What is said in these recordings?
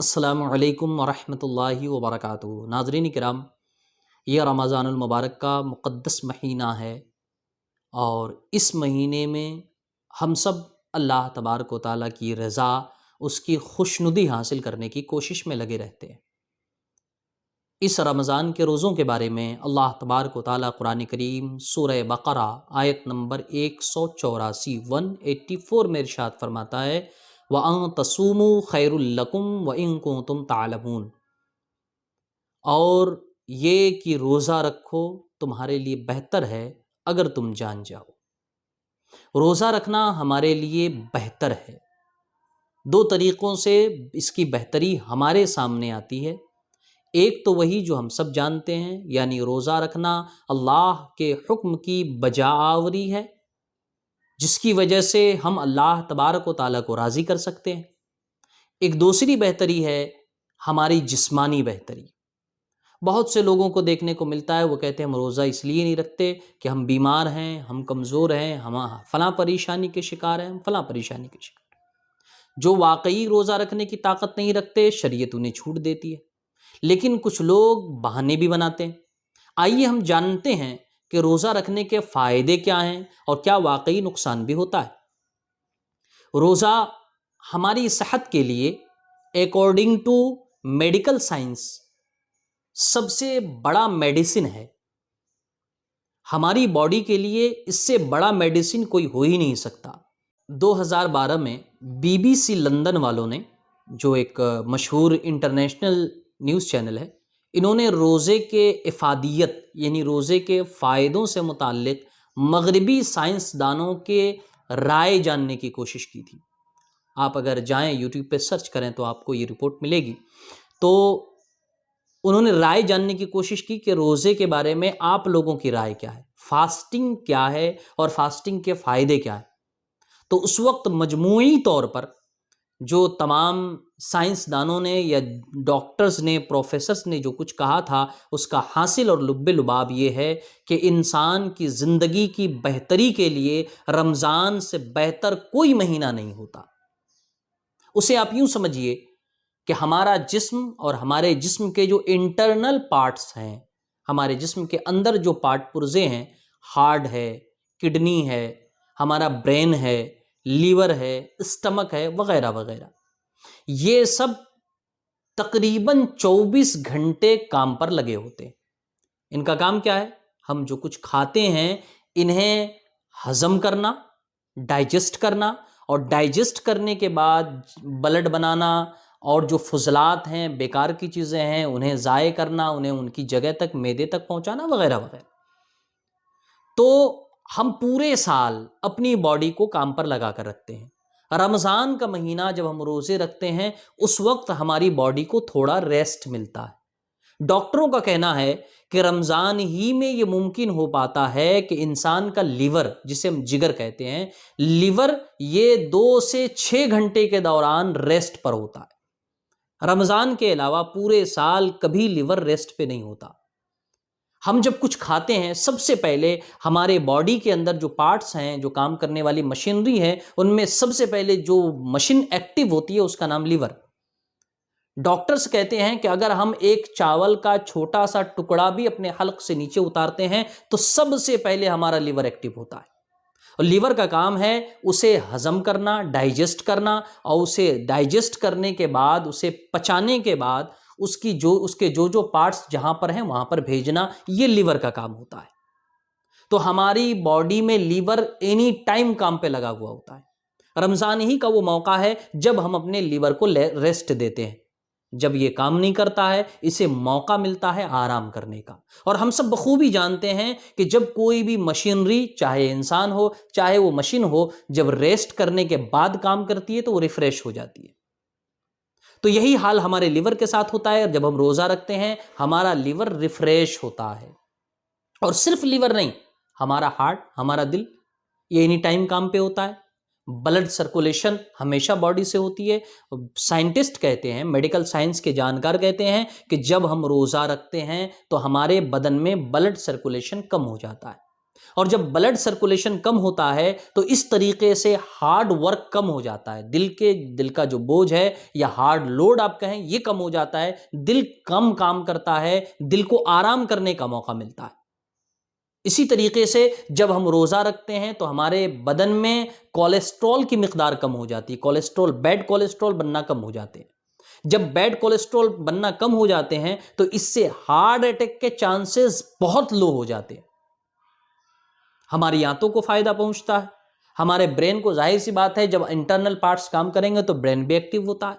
السلام علیکم ورحمۃ اللہ وبرکاتہ۔ ناظرین کرام، یہ رمضان المبارک کا مقدس مہینہ ہے اور اس مہینے میں ہم سب اللہ تبارک و تعالیٰ کی رضا، اس کی خوشنودی حاصل کرنے کی کوشش میں لگے رہتے ہیں۔ اس رمضان کے روزوں کے بارے میں اللہ تبارک و تعالیٰ قرآن کریم سورہ بقرہ آیت نمبر 184 184 میں ارشاد فرماتا ہے، وَأَن تَصُومُوا خَيْرٌ لَكُمْ وَإِن كُنتُمْ تَعْلَمُونَ، اور یہ کہ روزہ رکھو تمہارے لیے بہتر ہے اگر تم جان جاؤ۔ روزہ رکھنا ہمارے لیے بہتر ہے۔ دو طریقوں سے اس کی بہتری ہمارے سامنے آتی ہے۔ ایک تو وہی جو ہم سب جانتے ہیں، یعنی روزہ رکھنا اللہ کے حکم کی بجاآوری ہے، جس کی وجہ سے ہم اللہ تبارک و تعالیٰ کو راضی کر سکتے ہیں۔ ایک دوسری بہتری ہے ہماری جسمانی بہتری۔ بہت سے لوگوں کو دیکھنے کو ملتا ہے، وہ کہتے ہیں ہم روزہ اس لیے نہیں رکھتے کہ ہم بیمار ہیں، ہم کمزور ہیں، ہم فلاں پریشانی کے شکار ہیں، ہم فلاں پریشانی کے شکار ہیں۔ جو واقعی روزہ رکھنے کی طاقت نہیں رکھتے، شریعت انہیں چھوٹ دیتی ہے، لیکن کچھ لوگ بہانے بھی بناتے ہیں۔ آئیے ہم جانتے ہیں کہ روزہ رکھنے کے فائدے کیا ہیں اور کیا واقعی نقصان بھی ہوتا ہے۔ روزہ ہماری صحت کے لیے اکارڈنگ ٹو میڈیکل سائنس سب سے بڑا میڈیسن ہے۔ ہماری باڈی کے لیے اس سے بڑا میڈیسن کوئی ہو ہی نہیں سکتا۔ 2012 میں BBC لندن والوں نے، جو ایک مشہور انٹرنیشنل نیوز چینل ہے، انہوں نے روزے کے افادیت یعنی روزے کے فائدوں سے متعلق مغربی سائنسدانوں کے رائے جاننے کی کوشش کی تھی۔ آپ اگر جائیں یوٹیوب پہ سرچ کریں تو آپ کو یہ رپورٹ ملے گی۔ تو انہوں نے رائے جاننے کی کوشش کی کہ روزے کے بارے میں آپ لوگوں کی رائے کیا ہے، فاسٹنگ کیا ہے اور فاسٹنگ کے فائدے کیا ہیں۔ تو اس وقت مجموعی طور پر جو تمام سائنسدانوں نے یا ڈاکٹرز نے، پروفیسرز نے جو کچھ کہا تھا، اس کا حاصل اور لب لباب یہ ہے کہ انسان کی زندگی کی بہتری کے لیے رمضان سے بہتر کوئی مہینہ نہیں ہوتا۔ اسے آپ یوں سمجھیے کہ ہمارا جسم اور ہمارے جسم کے جو انٹرنل پارٹس ہیں، ہمارے جسم کے اندر جو پارٹ پرزے ہیں، ہارٹ ہے، کڈنی ہے، ہمارا برین ہے، لیور ہے، اسٹمک ہے، وغیرہ وغیرہ، یہ سب تقریباً 24 گھنٹے کام پر لگے ہوتے ہیں۔ ان کا کام کیا ہے؟ ہم جو کچھ کھاتے ہیں انہیں ہضم کرنا، ڈائجسٹ کرنا، اور ڈائجسٹ کرنے کے بعد بلڈ بنانا، اور جو فضلات ہیں، بیکار کی چیزیں ہیں، انہیں ضائع کرنا، انہیں ان کی جگہ تک، معدے تک پہنچانا، وغیرہ وغیرہ۔ تو ہم پورے سال اپنی باڈی کو کام پر لگا کر رکھتے ہیں۔ رمضان کا مہینہ جب ہم روزے رکھتے ہیں، اس وقت ہماری باڈی کو تھوڑا ریسٹ ملتا ہے۔ ڈاکٹروں کا کہنا ہے کہ رمضان ہی میں یہ ممکن ہو پاتا ہے کہ انسان کا لیور، جسے ہم جگر کہتے ہیں، لیور یہ 2 سے 6 گھنٹے کے دوران ریسٹ پر ہوتا ہے۔ رمضان کے علاوہ پورے سال کبھی لیور ریسٹ پہ نہیں ہوتا۔ ہم جب کچھ کھاتے ہیں، سب سے پہلے ہمارے باڈی کے اندر جو پارٹس ہیں، جو کام کرنے والی مشینری ہے، ان میں سب سے پہلے جو مشین ایکٹیو ہوتی ہے اس کا نام لیور۔ ڈاکٹرز کہتے ہیں کہ اگر ہم ایک چاول کا چھوٹا سا ٹکڑا بھی اپنے حلق سے نیچے اتارتے ہیں تو سب سے پہلے ہمارا لیور ایکٹیو ہوتا ہے، اور لیور کا کام ہے اسے ہضم کرنا، ڈائجسٹ کرنا، اور اسے ڈائجسٹ کرنے کے بعد، اسے پچانے کے بعد اس کے جو پارٹس جہاں پر ہیں وہاں پر بھیجنا، یہ لیور کا کام ہوتا ہے۔ تو ہماری باڈی میں لیور اینی ٹائم کام پہ لگا ہوا ہوتا ہے۔ رمضان ہی کا وہ موقع ہے جب ہم اپنے لیور کو ریسٹ دیتے ہیں۔ جب یہ کام نہیں کرتا ہے، اسے موقع ملتا ہے آرام کرنے کا۔ اور ہم سب بخوبی جانتے ہیں کہ جب کوئی بھی مشینری، چاہے انسان ہو چاہے وہ مشین ہو، جب ریسٹ کرنے کے بعد کام کرتی ہے تو وہ ریفریش ہو جاتی ہے۔ تو یہی حال ہمارے لیور کے ساتھ ہوتا ہے، اور جب ہم روزہ رکھتے ہیں ہمارا لیور ریفریش ہوتا ہے۔ اور صرف لیور نہیں، ہمارا ہارٹ، ہمارا دل، یہ اینی ٹائم کام پہ ہوتا ہے۔ بلڈ سرکولیشن ہمیشہ باڈی سے ہوتی ہے۔ سائنٹسٹ کہتے ہیں، میڈیکل سائنس کے جانکار کہتے ہیں کہ جب ہم روزہ رکھتے ہیں تو ہمارے بدن میں بلڈ سرکولیشن کم ہو جاتا ہے۔ اور جب بلڈ سرکولیشن کم ہوتا ہے تو اس طریقے سے ہارڈ ورک کم ہو جاتا ہے، دل کا جو بوجھ ہے یا ہارڈ لوڈ آپ کہیں یہ کم ہو جاتا ہے، دل کم کام کرتا ہے، دل کو آرام کرنے کا موقع ملتا ہے۔ اسی طریقے سے جب ہم روزہ رکھتے ہیں تو ہمارے بدن میں کولیسٹرول کی مقدار کم ہو جاتی ہے، بیڈ کولیسٹرول بننا کم ہو جاتے ہیں۔ جب بیڈ کولیسٹرول بننا کم ہو جاتے ہیں تو اس سے ہارٹ اٹیک کے چانسز بہت لو ہو جاتے ہیں۔ ہماری آنتوں کو فائدہ پہنچتا ہے، ہمارے برین کو، ظاہر سی بات ہے جب انٹرنل پارٹس کام کریں گے تو برین بھی ایکٹیو ہوتا ہے،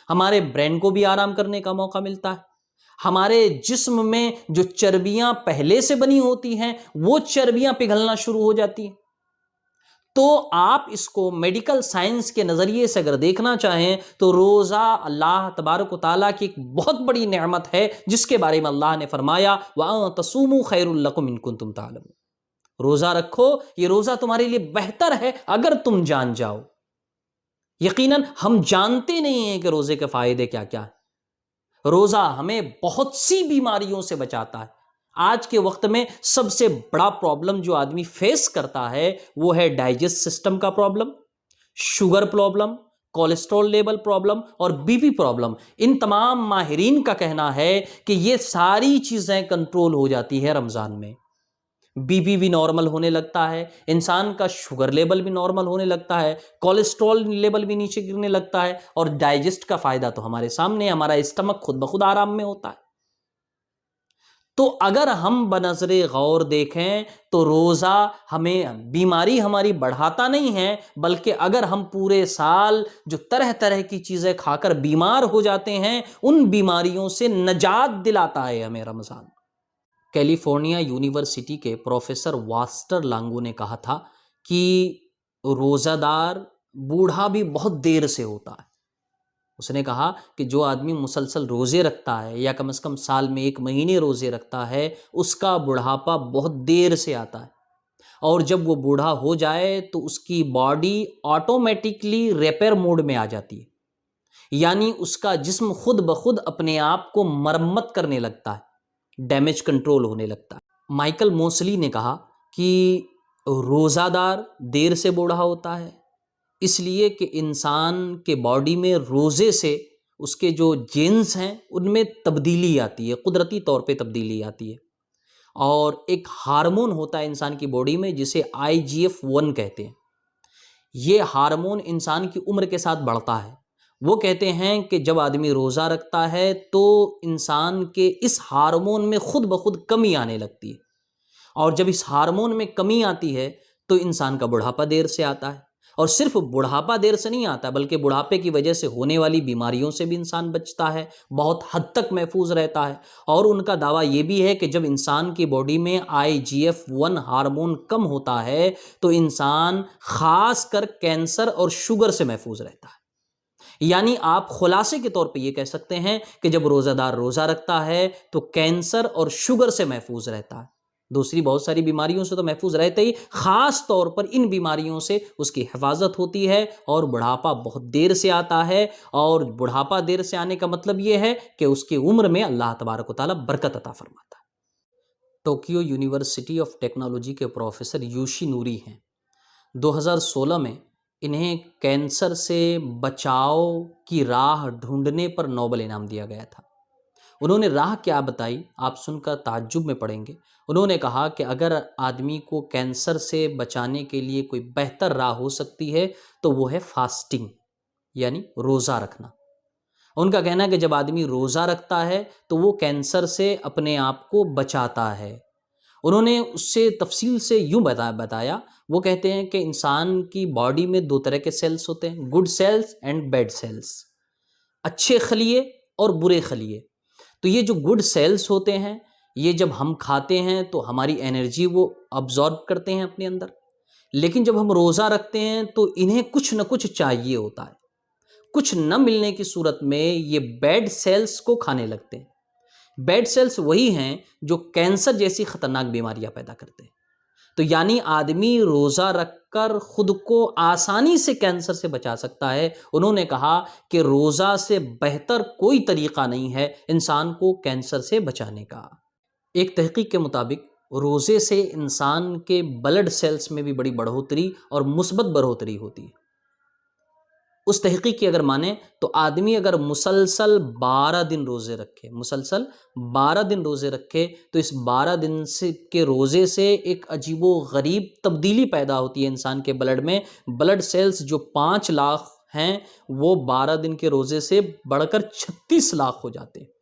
ہمارے برین کو بھی آرام کرنے کا موقع ملتا ہے۔ ہمارے جسم میں جو چربیاں پہلے سے بنی ہوتی ہیں وہ چربیاں پگھلنا شروع ہو جاتی ہیں۔ تو آپ اس کو میڈیکل سائنس کے نظریے سے اگر دیکھنا چاہیں تو روزہ اللہ تبارک و تعالیٰ کی ایک بہت بڑی نعمت ہے، جس کے بارے میں اللہ نے فرمایا وَأَن تَصُومُوا خَيْرٌ لَكُمْ إِن كُنتُمْ تَعْلَمُونَ، روزہ رکھو، یہ روزہ تمہارے لیے بہتر ہے اگر تم جان جاؤ۔ یقیناً ہم جانتے نہیں ہیں کہ روزے کے فائدے کیا کیا ہیں۔ روزہ ہمیں بہت سی بیماریوں سے بچاتا ہے۔ آج کے وقت میں سب سے بڑا پرابلم جو آدمی فیس کرتا ہے وہ ہے ڈائجسٹ سسٹم کا problem, sugar problem, cholesterol level problem اور بی پی پرابلم۔ ان تمام ماہرین کا کہنا ہے کہ یہ ساری چیزیں کنٹرول ہو جاتی ہے رمضان میں۔ بی پی بھی نارمل ہونے لگتا ہے، انسان کا شوگر لیول بھی نارمل ہونے لگتا ہے، کولیسٹرول لیول بھی نیچے گرنے لگتا ہے، اور ڈائجسٹ کا فائدہ تو ہمارے سامنے، ہمارا اسٹمک خود بخود آرام میں ہوتا ہے۔ تو اگر ہم بنظر غور دیکھیں تو روزہ ہمیں بیماری ہماری بڑھاتا نہیں ہے، بلکہ اگر ہم پورے سال جو طرح طرح کی چیزیں کھا کر بیمار ہو جاتے ہیں ان بیماریوں سے نجات دلاتا ہے ہمیں رمضان۔ کیلیفورنیا یونیورسٹی کے پروفیسر واسٹر لانگو نے کہا تھا کہ روزہ دار بوڑھا بھی بہت دیر سے ہوتا ہے۔ اس نے کہا کہ جو آدمی مسلسل روزے رکھتا ہے یا کم از کم سال میں 1 مہینے روزے رکھتا ہے اس کا بڑھاپا بہت دیر سے آتا ہے، اور جب وہ بوڑھا ہو جائے تو اس کی باڈی آٹومیٹکلی ریپیئر موڈ میں آ جاتی ہے، یعنی اس کا جسم خود بخود اپنے آپ کو مرمت کرنے لگتا ہے، ڈیمیج کنٹرول ہونے لگتا ہے۔ مائیکل موسلی نے کہا کہ روزہ دار دیر سے بوڑھا ہوتا ہے اس لیے کہ انسان کے باڈی میں روزے سے اس کے جو جینز ہیں ان میں تبدیلی آتی ہے، قدرتی طور پہ تبدیلی آتی ہے، اور ایک ہارمون ہوتا ہے انسان کی باڈی میں جسے IGF-1 کہتے ہیں۔ یہ ہارمون انسان کی عمر کے ساتھ بڑھتا ہے۔ وہ کہتے ہیں کہ جب آدمی روزہ رکھتا ہے تو انسان کے اس ہارمون میں خود بخود کمی آنے لگتی ہے، اور جب اس ہارمون میں کمی آتی ہے تو انسان کا بڑھاپا دیر سے آتا ہے، اور صرف بڑھاپا دیر سے نہیں آتا بلکہ بڑھاپے کی وجہ سے ہونے والی بیماریوں سے بھی انسان بچتا ہے، بہت حد تک محفوظ رہتا ہے۔ اور ان کا دعویٰ یہ بھی ہے کہ جب انسان کی باڈی میں IGF-1 ہارمون کم ہوتا ہے تو انسان خاص کر کینسر اور شوگر سے محفوظ رہتا ہے۔ یعنی آپ خلاصے کے طور پہ یہ کہہ سکتے ہیں کہ جب روزہ دار روزہ رکھتا ہے تو کینسر اور شوگر سے محفوظ رہتا ہے، دوسری بہت ساری بیماریوں سے تو محفوظ رہتے ہی، خاص طور پر ان بیماریوں سے اس کی حفاظت ہوتی ہے، اور بڑھاپا بہت دیر سے آتا ہے، اور بڑھاپا دیر سے آنے کا مطلب یہ ہے کہ اس کی عمر میں اللہ تبارک و تعالیٰ برکت عطا فرماتا ہے۔ ٹوکیو یونیورسٹی آف ٹیکنالوجی کے پروفیسر یوشی نوری ہیں، 2016 میں انہیں کینسر سے بچاؤ کی راہ ڈھونڈنے پر نوبل انعام دیا گیا تھا۔ انہوں نے راہ کیا بتائی، آپ سن کر تعجب میں پڑیں گے۔ انہوں نے کہا کہ اگر آدمی کو کینسر سے بچانے کے لیے کوئی بہتر راہ ہو سکتی ہے تو وہ ہے فاسٹنگ، یعنی روزہ رکھنا۔ ان کا کہنا ہے کہ جب آدمی روزہ رکھتا ہے تو وہ کینسر سے اپنے آپ کو بچاتا ہے۔ انہوں نے اس سے تفصیل سے یوں بتایا، وہ کہتے ہیں کہ انسان کی باڈی میں 2 طرح کے سیلز ہوتے ہیں، good cells and bad cells, اچھے خلیے اور برے خلیے۔ تو یہ جو گڈ سیلز ہوتے ہیں یہ جب ہم کھاتے ہیں تو ہماری انرجی وہ ابزارب کرتے ہیں اپنے اندر، لیکن جب ہم روزہ رکھتے ہیں تو انہیں کچھ نہ کچھ چاہیے ہوتا ہے، کچھ نہ ملنے کی صورت میں یہ بیڈ سیلز کو کھانے لگتے ہیں۔ بیڈ سیلز وہی ہیں جو کینسر جیسی خطرناک بیماریاں پیدا کرتے ہیں۔ تو یعنی آدمی روزہ رکھ کر خود کو آسانی سے کینسر سے بچا سکتا ہے۔ انہوں نے کہا کہ روزہ سے بہتر کوئی طریقہ نہیں ہے انسان کو کینسر سے بچانے کا۔ ایک تحقیق کے مطابق روزے سے انسان کے بلڈ سیلز میں بھی بڑی بڑھوتری اور مثبت بڑھوتری ہوتی ہے۔ اس تحقیق کی اگر مانیں تو آدمی اگر مسلسل 12 دن روزے رکھے، مسلسل 12 دن روزے رکھے، تو اس 12 دن کے روزے سے ایک عجیب و غریب تبدیلی پیدا ہوتی ہے انسان کے بلڈ میں۔ بلڈ سیلز جو 5 لاکھ ہیں وہ 12 دن کے روزے سے بڑھ کر 36 لاکھ ہو جاتے ہیں۔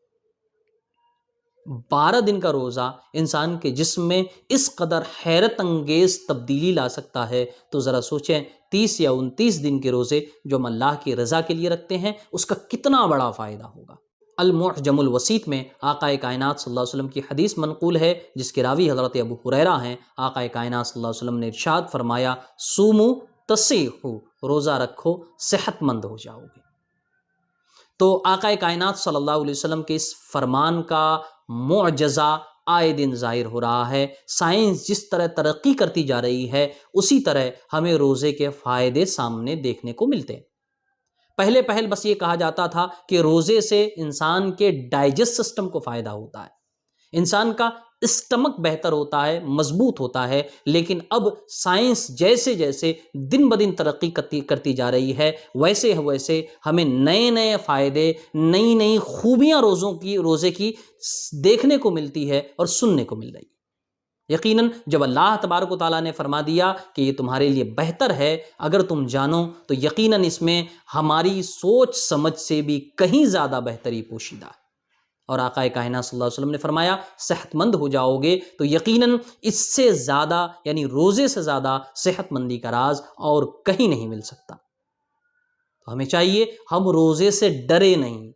12 دن کا روزہ انسان کے جسم میں اس قدر حیرت انگیز تبدیلی لا سکتا ہے، تو ذرا سوچیں 30 یا 29 دن کے روزے جو ہم اللہ کی رضا کے لیے رکھتے ہیں اس کا کتنا بڑا فائدہ ہوگا۔ المعجم الوسیط میں آقا کائنات صلی اللہ علیہ وسلم کی حدیث منقول ہے جس کے راوی حضرت ابو ہریرہ ہیں۔ آقا کائنات صلی اللہ علیہ وسلم نے ارشاد فرمایا، سومو تصیحو، روزہ رکھو صحت مند ہو جاؤ گے۔ تو آقا کائنات صلی اللہ علیہ وسلم کے اس فرمان کا معجزہ آئے دن ظاہر ہو رہا ہے۔ سائنس جس طرح ترقی کرتی جا رہی ہے اسی طرح ہمیں روزے کے فائدے سامنے دیکھنے کو ملتے ہیں۔ پہلے بس یہ کہا جاتا تھا کہ روزے سے انسان کے ڈائجسٹ سسٹم کو فائدہ ہوتا ہے، انسان کا اسٹمک بہتر ہوتا ہے، مضبوط ہوتا ہے، لیکن اب سائنس جیسے جیسے دن بدن ترقی کرتی جا رہی ہے ویسے ویسے ہمیں نئے نئے فائدے، نئی نئی خوبیاں روزے کی دیکھنے کو ملتی ہے اور سننے کو مل رہی ہے۔ یقیناً جب اللہ تبارک و تعالیٰ نے فرما دیا کہ یہ تمہارے لیے بہتر ہے اگر تم جانو، تو یقیناً اس میں ہماری سوچ سمجھ سے بھی کہیں زیادہ بہتری پوشیدہ ہے۔ اور آقا کائنات صلی اللہ علیہ وسلم نے فرمایا صحت مند ہو جاؤ گے، تو یقیناً اس سے زیادہ یعنی روزے سے زیادہ صحت مندی کا راز اور کہیں نہیں مل سکتا۔ تو ہمیں چاہیے ہم روزے سے ڈرے نہیں،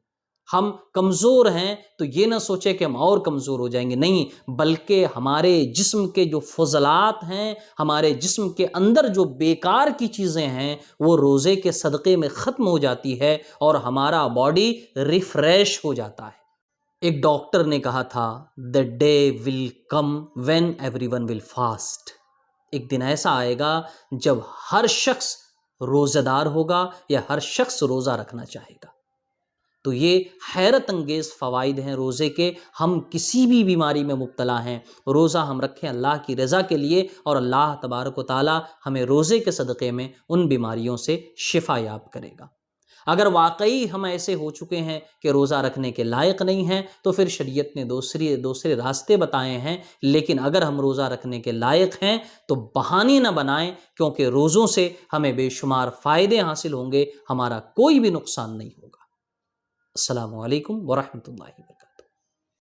ہم کمزور ہیں تو یہ نہ سوچے کہ ہم اور کمزور ہو جائیں گے، نہیں، بلکہ ہمارے جسم کے جو فضلات ہیں، ہمارے جسم کے اندر جو بیکار کی چیزیں ہیں وہ روزے کے صدقے میں ختم ہو جاتی ہے اور ہمارا باڈی ریفریش ہو جاتا ہے۔ ایک ڈاکٹر نے کہا تھا the day will come when everyone will fast، ایک دن ایسا آئے گا جب ہر شخص روزہ دار ہوگا یا ہر شخص روزہ رکھنا چاہے گا۔ تو یہ حیرت انگیز فوائد ہیں روزے کے۔ ہم کسی بھی بیماری میں مبتلا ہیں، روزہ ہم رکھیں اللہ کی رضا کے لیے، اور اللہ تبارک و تعالی ہمیں روزے کے صدقے میں ان بیماریوں سے شفا یاب کرے گا۔ اگر واقعی ہم ایسے ہو چکے ہیں کہ روزہ رکھنے کے لائق نہیں ہیں تو پھر شریعت نے دوسرے راستے بتائے ہیں، لیکن اگر ہم روزہ رکھنے کے لائق ہیں تو بہانے نہ بنائیں، کیونکہ روزوں سے ہمیں بے شمار فائدے حاصل ہوں گے، ہمارا کوئی بھی نقصان نہیں ہوگا۔ السلام علیکم ورحمۃ اللہ وبرکاتہ۔